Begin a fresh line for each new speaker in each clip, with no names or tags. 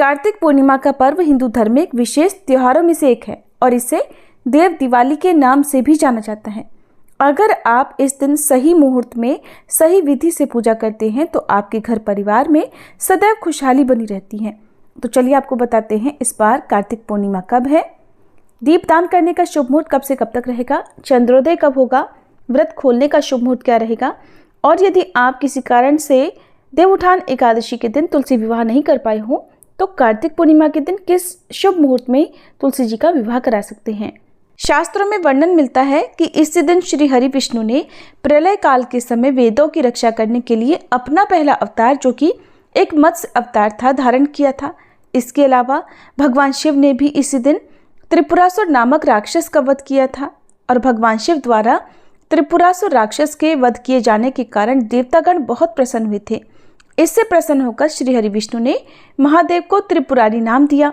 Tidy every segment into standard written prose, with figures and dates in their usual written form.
कार्तिक पूर्णिमा का पर्व हिंदू धर्म में एक विशेष त्योहारों में से एक है और इसे देव दिवाली के नाम से भी जाना जाता है। अगर आप इस दिन सही मुहूर्त में सही विधि से पूजा करते हैं तो आपके घर परिवार में सदैव खुशहाली बनी रहती है। तो चलिए आपको बताते हैं इस बार कार्तिक पूर्णिमा कब है, दीपदान करने का शुभ मुहूर्त कब से कब तक रहेगा, चंद्रोदय कब होगा, व्रत खोलने का शुभ मुहूर्त क्या रहेगा, और यदि आप किसी कारण से देवउठान एकादशी के दिन तुलसी विवाह नहीं कर पाए हो तो कार्तिक पूर्णिमा के दिन किस शुभ मुहूर्त में तुलसी जी का विवाह करा सकते हैं। शास्त्रों में वर्णन मिलता है कि इस दिन श्री हरि विष्णु ने प्रलय काल के समय वेदों की रक्षा करने के लिए अपना पहला अवतार, जो कि एक मत्स्य अवतार था, धारण किया था। इसके अलावा भगवान शिव ने भी इसी दिन त्रिपुरासुर नामक राक्षस का वध किया था और भगवान शिव द्वारा त्रिपुरासुर राक्षस के वध किए जाने के कारण देवतागण बहुत प्रसन्न हुए थे। इससे प्रसन्न होकर श्री हरि विष्णु ने महादेव को त्रिपुरारी नाम दिया।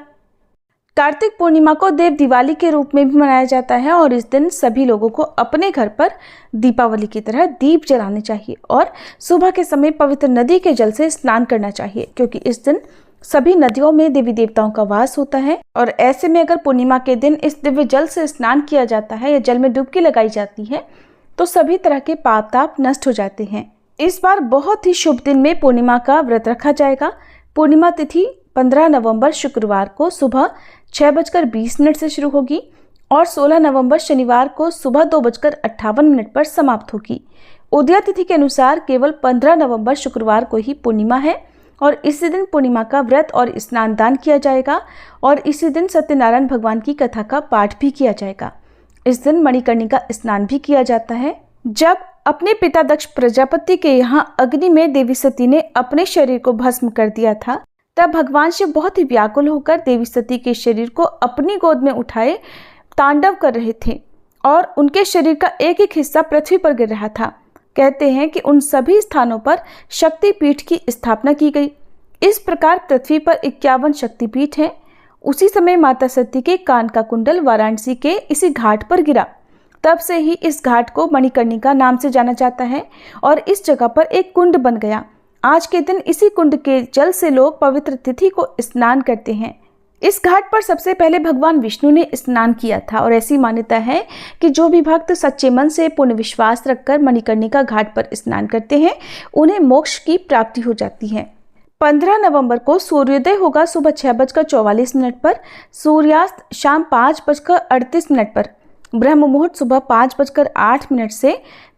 कार्तिक पूर्णिमा को देव दिवाली के रूप में भी मनाया जाता है और इस दिन सभी लोगों को अपने घर पर दीपावली की तरह दीप जलाने चाहिए और सुबह के समय पवित्र नदी के जल से स्नान करना चाहिए, क्योंकि इस दिन सभी नदियों में देवी देवताओं का वास होता है। और ऐसे में अगर पूर्णिमा के दिन इस दिव्य जल से स्नान किया जाता है या जल में डुबकी लगाई जाती है तो सभी तरह के पाप ताप नष्ट हो जाते हैं। इस बार बहुत ही शुभ दिन में पूर्णिमा का व्रत रखा जाएगा। पूर्णिमा तिथि 15 नवंबर शुक्रवार को सुबह 6:20 से शुरू होगी और 16 नवंबर शनिवार को सुबह 2:58 पर समाप्त होगी। उदया तिथि के अनुसार केवल 15 नवंबर शुक्रवार को ही पूर्णिमा है और इसी दिन पूर्णिमा का व्रत और स्नान दान किया जाएगा और इसी दिन सत्यनारायण भगवान की कथा का पाठ भी किया जाएगा। इस दिन मणिकर्णिका स्नान भी किया जाता है। जब अपने पिता दक्ष प्रजापति के यहाँ अग्नि में देवी सती ने अपने शरीर को भस्म कर दिया था, तब भगवान शिव बहुत ही व्याकुल होकर देवी सती के शरीर को अपनी गोद में उठाए तांडव कर रहे थे और उनके शरीर का एक एक हिस्सा पृथ्वी पर गिर रहा था। कहते हैं कि उन सभी स्थानों पर शक्तिपीठ की स्थापना की गई। इस प्रकार पृथ्वी पर 51 शक्तिपीठ हैं। उसी समय माता सती के कान का कुंडल वाराणसी के इसी घाट पर गिरा। तब से ही इस घाट को मणिकर्णिका नाम से जाना जाता है और इस जगह पर एक कुंड बन गया। आज के दिन इसी कुंड के जल से लोग पवित्र तिथि को स्नान करते हैं। इस घाट पर सबसे पहले भगवान विष्णु ने स्नान किया था और ऐसी मान्यता है कि जो भी भक्त सच्चे मन से पूर्ण विश्वास रखकर मणिकर्णिका घाट पर स्नान करते हैं उन्हें मोक्ष की प्राप्ति हो जाती है। 15 नवंबर को सूर्योदय होगा सुबह 6:44 पर, सूर्यास्त शाम 5:38 पर, ब्रह्म मुहूर्त सुबह 5:08 से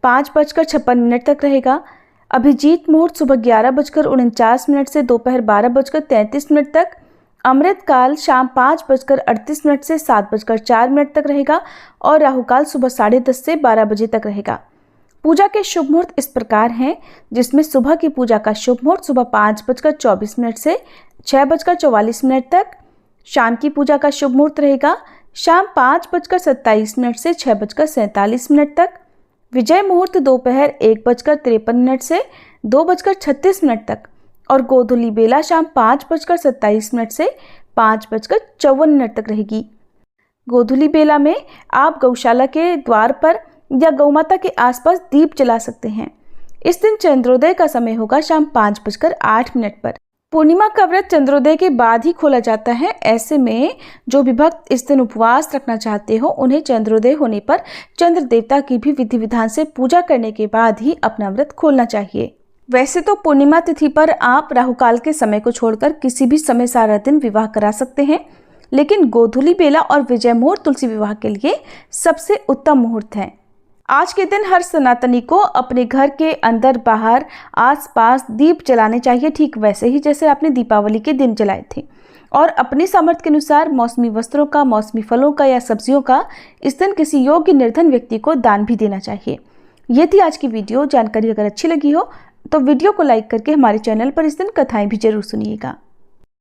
5:56 तक रहेगा। अभिजीत मुहूर्त सुबह 11:49 से दोपहर 12:33 तक, अमृत काल शाम 5:38 से 7:04 तक रहेगा और राहु काल सुबह 10:30 से 12 बजे तक रहेगा। पूजा के शुभ मुहूर्त इस प्रकार हैं, जिसमें सुबह की पूजा का शुभ मुहूर्त सुबह 5:24 से 6:44 तक, शाम की पूजा का शुभ मुहूर्त रहेगा शाम 5:27 से 6:47 तक, विजय मुहूर्त दोपहर 1:53 से 2:36 तक और गोधूली बेला शाम 5:27 से 5:54 तक रहेगी। गोधूली बेला में आप गौशाला के द्वार पर या गौमाता के आसपास दीप जला सकते हैं। इस दिन चंद्रोदय का समय होगा शाम 5:08 पर। पूर्णिमा का व्रत चंद्रोदय के बाद ही खोला जाता है। ऐसे में जो भी भक्त इस दिन उपवास रखना चाहते हो उन्हें चंद्रोदय होने पर चंद्र देवता की भी विधि विधान से पूजा करने के बाद ही अपना व्रत खोलना चाहिए। वैसे तो पूर्णिमा तिथि पर आप राहु काल के समय को छोड़कर किसी भी समय सारा दिन विवाह करा सकते हैं, लेकिन गोधूली बेला और विजय मुहूर्त तुलसी विवाह के लिए सबसे उत्तम मुहूर्त है। आज के दिन हर सनातनी को अपने घर के अंदर बाहर आसपास दीप जलाने चाहिए, ठीक वैसे ही जैसे आपने दीपावली के दिन जलाए थे, और अपनी सामर्थ्य के अनुसार मौसमी वस्त्रों का, मौसमी फलों का या सब्जियों का इस दिन किसी योग्य निर्धन व्यक्ति को दान भी देना चाहिए। ये थी आज की वीडियो। जानकारी अगर अच्छी लगी हो तो वीडियो को लाइक करके हमारे चैनल पर इस दिन कथाएं भी जरूर सुनिएगा।